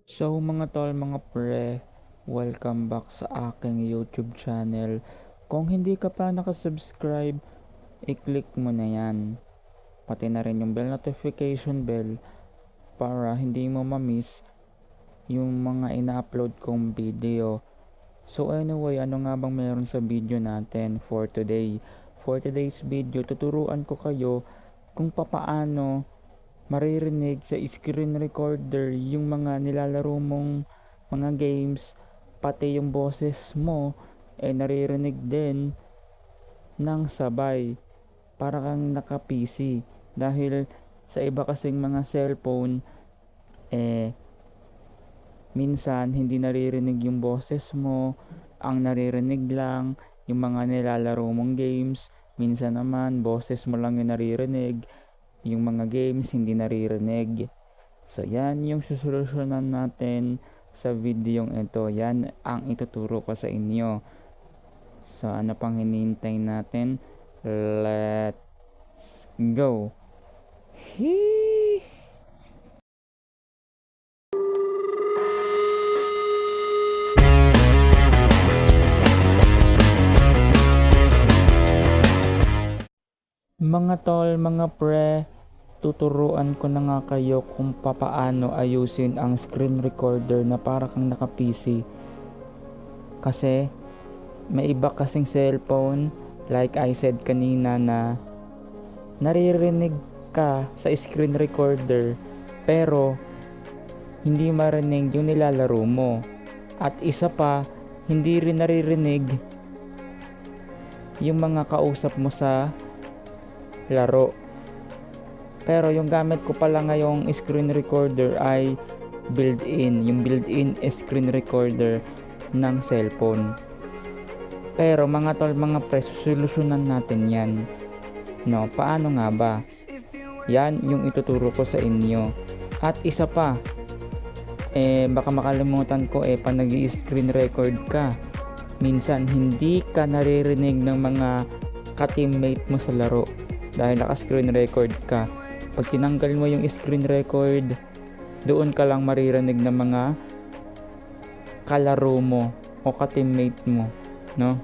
So mga tol, mga pre, welcome back sa aking YouTube channel. Kung hindi ka pa nakasubscribe, i-click mo na yan. Pati na rin yung bell notification bell para hindi mo ma-miss yung mga ina-upload kong video. So anyway, ano nga bang meron sa video natin for today? For today's video, tuturuan ko kayo kung papaano maririnig sa screen recorder yung mga nilalaro mong mga games, pati yung boses mo naririnig din ng sabay para kang naka PC. Dahil sa iba kasing mga cellphone, minsan hindi naririnig yung boses mo, ang naririnig lang yung mga nilalaro mong games. Minsan naman boses mo lang yung naririnig, yung mga games hindi naririnig. So yan yung susolusyonan natin sa video ito. Yan ang ituturo ko sa inyo. So ano pang hinihintay natin? Let's go. Hee! Mga tol, mga pre, tuturuan ko na nga kayo kung papaano ayusin ang screen recorder na para kang naka PC. Kasi may iba kasing cellphone, like I said kanina, na naririnig ka sa screen recorder pero hindi marinig yung nilalaro mo. At isa pa, hindi rin naririnig yung mga kausap mo sa laro. Pero yung gamit ko pala ngayong screen recorder ay yung built-in screen recorder ng cellphone. Pero mga tol, mga pre, solusyonan natin yan. No, paano nga ba? Yan yung ituturo ko sa inyo. At isa pa, baka makalimutan ko, pag nag-i-screen record ka, minsan hindi ka naririnig ng mga ka-teammate mo sa laro dahil naka-screen record ka. Pag tinanggal mo yung screen record, doon ka lang maririnig ng mga kalaro mo o ka-teammate mo, no?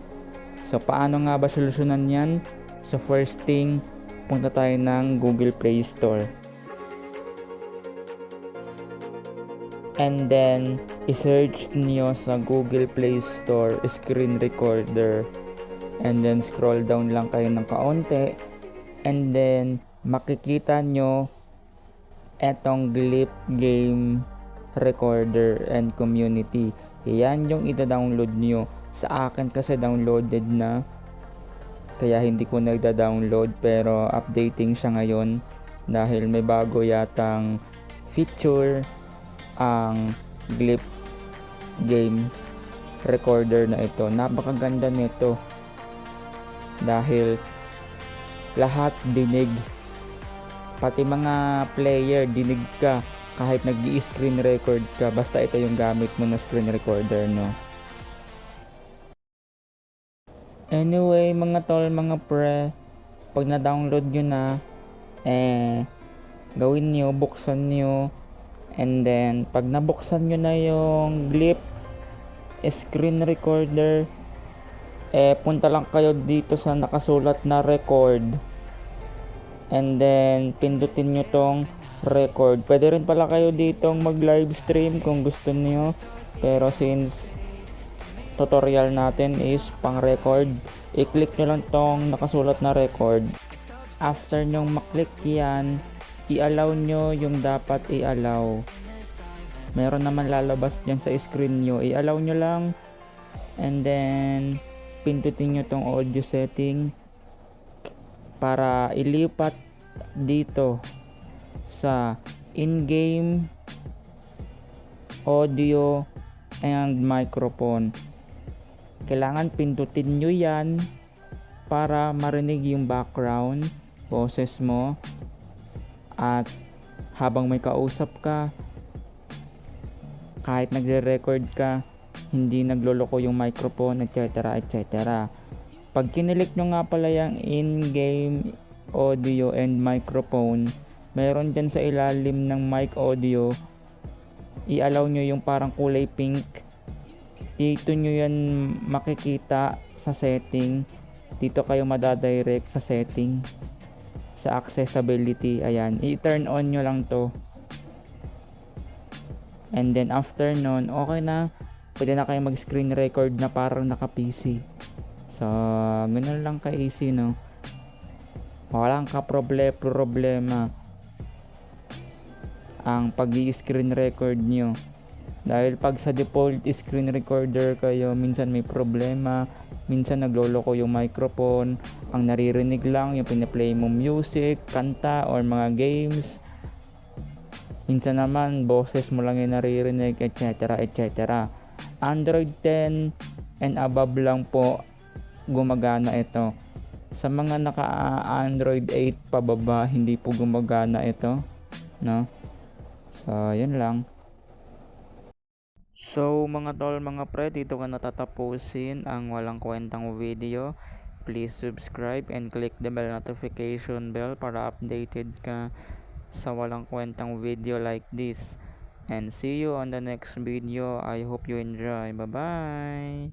So paano nga ba solusyonan yan? So first thing, punta tayo ng Google Play Store. And then i-search niyo sa Google Play Store screen recorder. And then scroll down lang kayo ng kaunti. And then makikita nyo etong Glip Game Recorder and Community. Yan yung ida-download nyo. Sa akin kasi downloaded na, kaya hindi ko nagda-download, pero updating siya ngayon dahil may bago yatang feature ang Glip Game Recorder na ito. Napakaganda nito dahil lahat dinig, pati mga player dinig ka kahit nag-i-screen record ka, basta ito yung gamit mo na screen recorder, no? Anyway mga tol, mga pre, pag na-download nyo na, gawin nyo, buksan nyo, and then pag nabuksan nyo na yung Glip screen recorder, punta lang kayo dito sa nakasulat na record, and then pindutin nyo tong record. Pwede rin pala kayo ditong mag live stream kung gusto niyo, pero since tutorial natin is pang record, i-click nyo lang tong nakasulat na record. After nyong maklik yan, i-allow nyo yung dapat i-allow. Meron naman lalabas dyan sa screen nyo, i-allow nyo lang, and then pindutin nyo tong audio setting para ilipat dito sa in-game audio and microphone. Kailangan pindutin nyo yan para marinig yung background boses mo, at habang may kausap ka, kahit nagre-record ka, hindi nagloloko yung microphone, etc. etc. Pag kinilik nyo nga pala yung in-game audio and microphone, meron dyan sa ilalim ng mic audio i-allow nyo yung parang kulay pink. Dito nyo yan makikita sa setting. Dito kayo madadirect sa setting, sa accessibility. Ayan, i-turn on nyo lang to. And then after nun, okay na. Pwede na kayo mag screen record na parang naka PC. So ganun lang ka easy, no? Walang ka problema ang pag-i-screen record nyo. Dahil pag sa default screen recorder kayo, minsan may problema, minsan nagloloko yung microphone, ang naririnig lang yung pinaplay mo music, kanta, or mga games. Minsan naman, boses mo lang yung naririnig, etc. etc. Android 10 and above lang po gumagana ito. Sa mga naka-Android 8 pababa, hindi po gumagana ito, no? So, yun lang. So mga tol, mga pre, dito ko natatapusin ang walang kwentang video. Please subscribe and click the bell notification bell para updated ka sa walang kwentang video like this. And see you on the next video. I hope you enjoy. Bye bye.